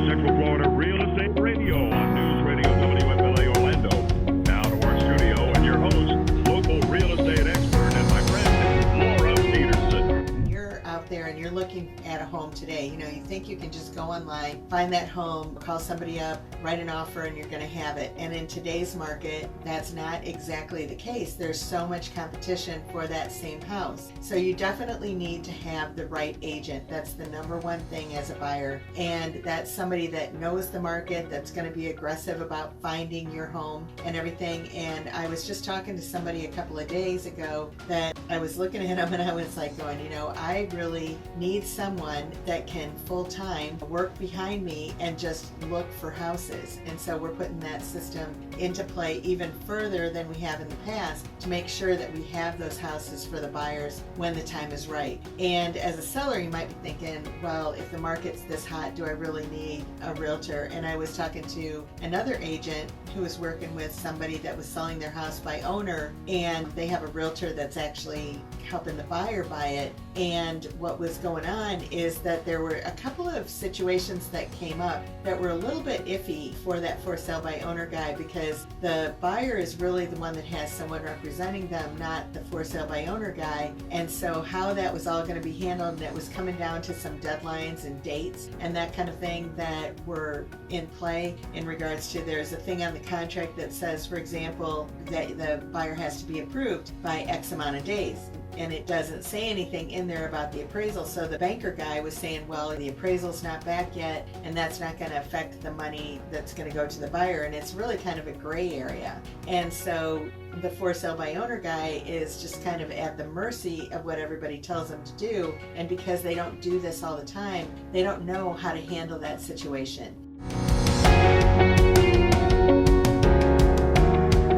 Central Florida Real Estate Radio on News Radio WFLA Orlando. Now to our studio and your host, local real estate expert and my friend, Laura Petersen. You're out there and you're looking at a home today. You think you can just go online, find that home, call somebody up, write an offer, and you're going to have it. And in today's market, that's not exactly the case. There's so much competition for that same house. So you definitely need to have the right agent. That's the number one thing as a buyer. And that's somebody that knows the market, that's going to be aggressive about finding your home and everything. And I was just talking to somebody a couple of days ago that I was looking at them and I was like going, I really need someone that can full-time work behind me and just look for houses. And so we're putting that system into play even further than we have in the past to make sure that we have those houses for the buyers when the time is right. And as a seller, you might be thinking, well, if the market's this hot, do I really need a realtor? And I was talking to another agent who was working with somebody that was selling their house by owner, and they have a realtor that's actually helping the buyer buy it. And what was going on is that there were a couple of situations that came up that were a little bit iffy for that for sale by owner guy, because the buyer is really the one that has someone representing them, not the for sale by owner guy. And so how that was all going to be handled, and it was coming down to some deadlines and dates and that kind of thing that were in play in regards to, there's a thing on the contract that says, for example, that the buyer has to be approved by X amount of days. And it doesn't say anything in there about the appraisal. So the banker guy was saying, well, the appraisal's not back yet, and that's not going to affect the money that's going to go to the buyer. And it's really kind of a gray area. And so the for sale by owner guy is just kind of at the mercy of what everybody tells them to do. And because they don't do this all the time, they don't know how to handle that situation.